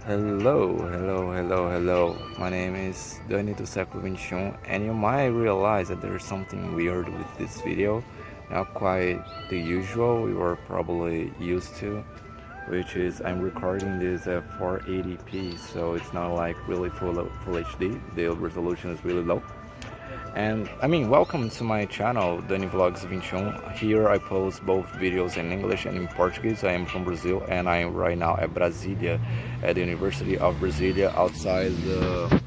Hello. My name is Dani do Século 21, and you might realize that there's something weird with this video. Not quite the usual we were probably used to, which is I'm recording this at 480p, so it's not like really full HD. The resolution is really low. And I mean, welcome to my channel, Dani Vlogs 21. Here I post both videos in English and in Portuguese. I am from Brazil and I am right now at Brasilia, at the University of Brasilia, outside the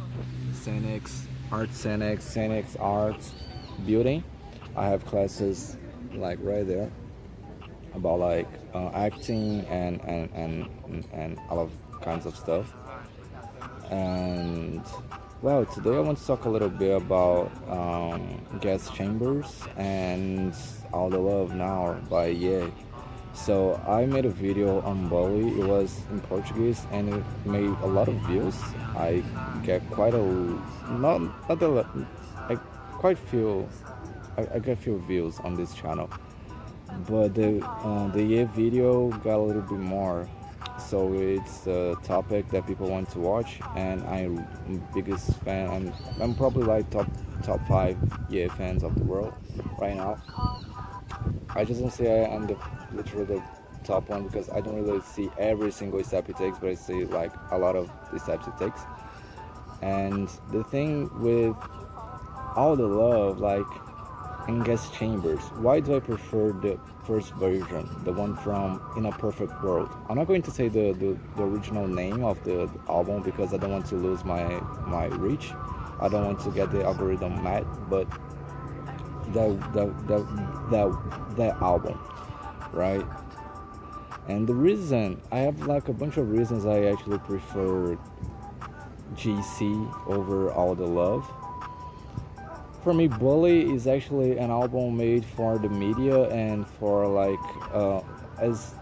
Scenics Arts building. I have classes like right there about like acting and a lot of kinds of stuff. And well, today I want to talk a little bit about Gas Chambers and All the Love Now by Ye. So I made a video on Bowie. It was in Portuguese and it made a lot of views. I get quite a not a lot, I quite few I get few views on this channel, but the Ye video got a little bit more. So it's a topic that people want to watch, and I'm biggest fan. I'm probably like top five Ye fans of the world right now. I just don't say I'm literally the top one because I don't really see every single step he takes, but I see like a lot of the steps he takes. And the thing with All the Love, like in Gas Chambers, why do I prefer the first version, the one from In a Perfect World? I'm not going to say the original name of the album because I don't want to lose my reach. I don't want to get the algorithm mad, but that album, right? And the reason I have like a bunch of reasons I actually prefer GC over All the Love. For me, Bully is actually an album made for the media and for as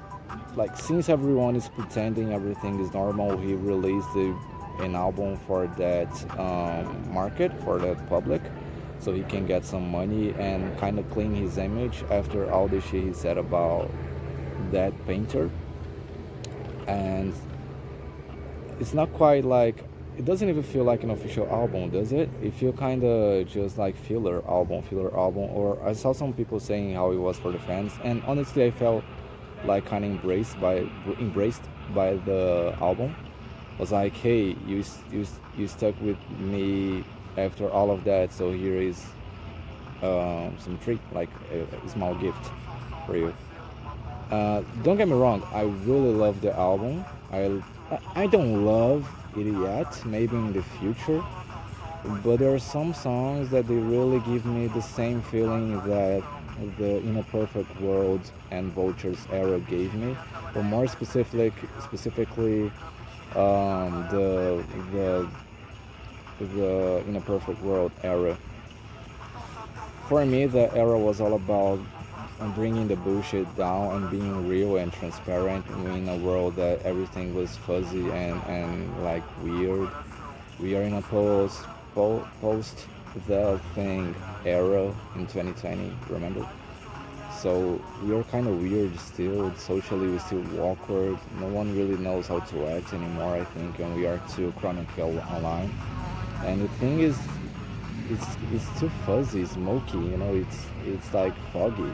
like since everyone is pretending everything is normal, he released an album for that market, for that public, so he can get some money and kind of clean his image after all the shit he said about that painter. And it's not quite like, it doesn't even feel like an official album, does it? It feel kind of just like filler album. Or I saw some people saying how it was for the fans, and honestly, I felt like kind of embraced by the album. I was like, hey, you stuck with me after all of that, so here is some treat, like a small gift for you. Don't get me wrong, I really love the album. I don't love it yet, maybe in the future, but there are some songs that they really give me the same feeling that the In a Perfect World and Vultures era gave me, but more specifically the In a Perfect World era. For me, the era was all about bringing the bullshit down and being real and transparent in a world that everything was fuzzy and like weird. We are in a post the thing era in 2020, remember? So we are kind of weird still. Socially, we're still awkward. No one really knows how to act anymore, I think, and we are too chronicle online. And the thing is, it's too fuzzy, smoky. It's like foggy.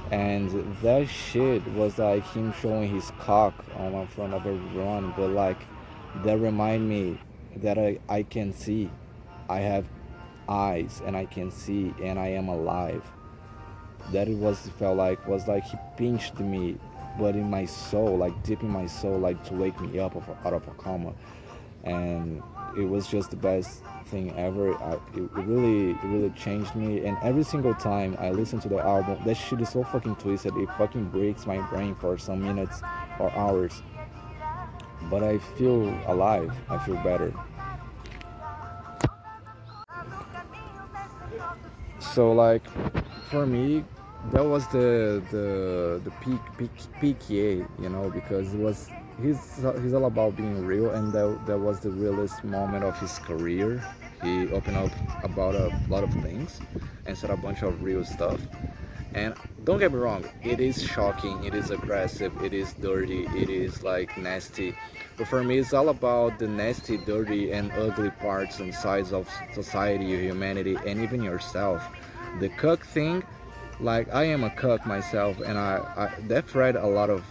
And that shit was like him showing his cock on in front of everyone, but like that remind me that I can see, I have eyes and I can see and I am alive. That it was felt like was like he pinched me, but in my soul, like deep in my soul, like to wake me up out of a coma. And it was just the best thing ever. It really changed me. And every single time I listen to the album, that shit is so fucking twisted. It fucking breaks my brain for some minutes or hours. But I feel alive. I feel better. So like, for me, that was the peak Ye, because it was he's all about being real, and that was the realest moment of his career. He opened up about a lot of things and said a bunch of real stuff, And don't get me wrong, it is shocking, it is aggressive, it is dirty, it is like nasty. But for me, it's all about the nasty, dirty, and ugly parts and sides of society, humanity, and even yourself. The cook thing, like I am a cook myself, and I that read a lot of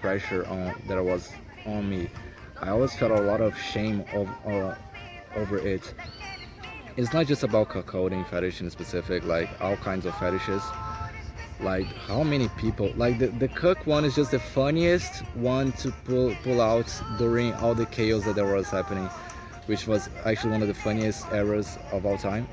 pressure on that was on me. I always felt a lot of shame over it. It's not just about cuckolding fetish in specific, like all kinds of fetishes. Like how many people, like the cook one is just the funniest one to pull out during all the chaos that there was happening, which was actually one of the funniest eras of all time.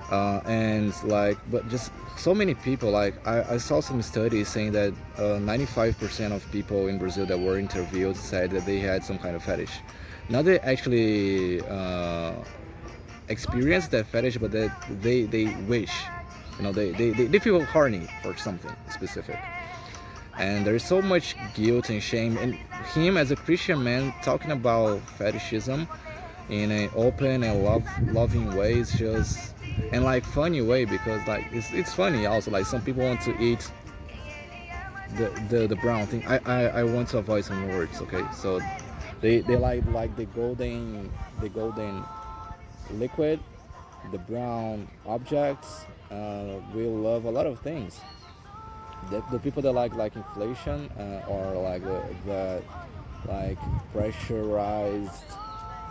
And like, but just so many people, like I saw some studies saying that 95% of people in Brazil that were interviewed said that they had some kind of fetish. Not they actually experience that fetish, but that they wish, they feel horny for something specific. And there's so much guilt and shame, and him as a Christian man talking about fetishism in an open and loving way is just, and like funny way, because like it's funny also, like some people want to eat the brown thing. I want to avoid some words, okay? So they like the golden liquid, the brown objects. We love a lot of things. The people that like inflation, or like the like pressurized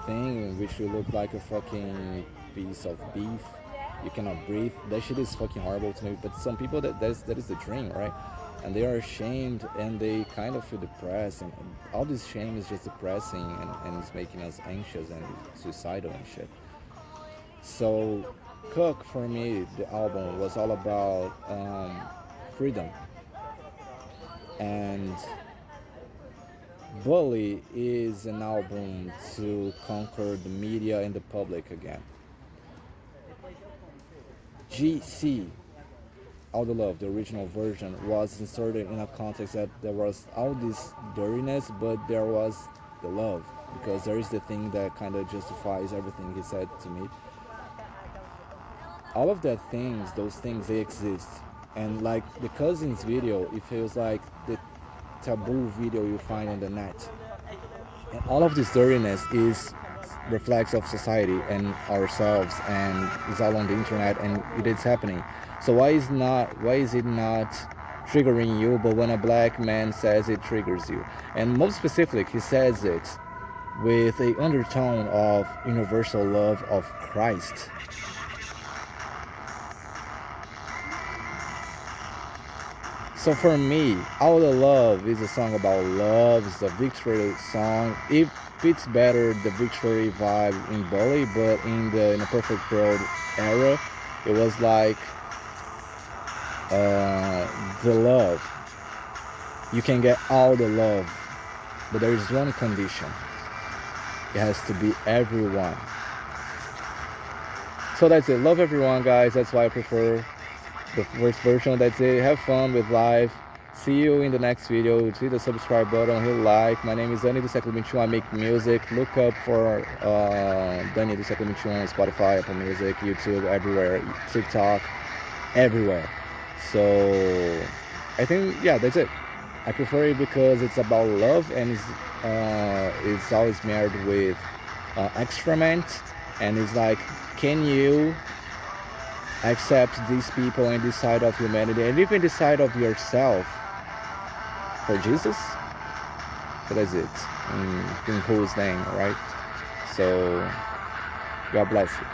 thing, which will look like a fucking piece of beef. You cannot breathe. That shit is fucking horrible to me. But some people that is the dream, right? And they are ashamed and they kind of feel depressed, and all this shame is just depressing, and it's making us anxious and suicidal and shit. So Cook for me, the album was all about freedom, and Bully is an album to conquer the media and the public again. GC, All the Love, the original version, was inserted in a context that there was all this dirtiness, but there was the love, because there is the thing that kind of justifies everything he said to me. All of that things, those things, they exist. And like the Cousins video, it feels like the taboo video you find on the net. And all of this dirtiness is reflects of society and ourselves, and is all on the internet, and it is happening. So why is it not triggering you, but when a black man says it triggers you? And most specific, he says it with a undertone of universal love of Christ. So for me, All the Love is a song about love. It's a victory song. It fits better the victory vibe in Bully, but in a Perfect World era, it was like the love. You can get all the love, but there is one condition. It has to be everyone. So that's it. Love everyone, guys. That's why I prefer the first version. That's it. Have fun with life. See you in the next video. Hit the subscribe button, hit like. My name is Dani do Século XXI. I make music. Look up for Dani do Século XXI on Spotify, Apple Music, YouTube, everywhere, TikTok, everywhere. So I think, yeah, that's it. I prefer it because it's about love, and it's always married with excrement, and it's like, can you accept these people and this side of humanity, and even the side of yourself, for Jesus? So that's it. In whose name, right? So God bless you.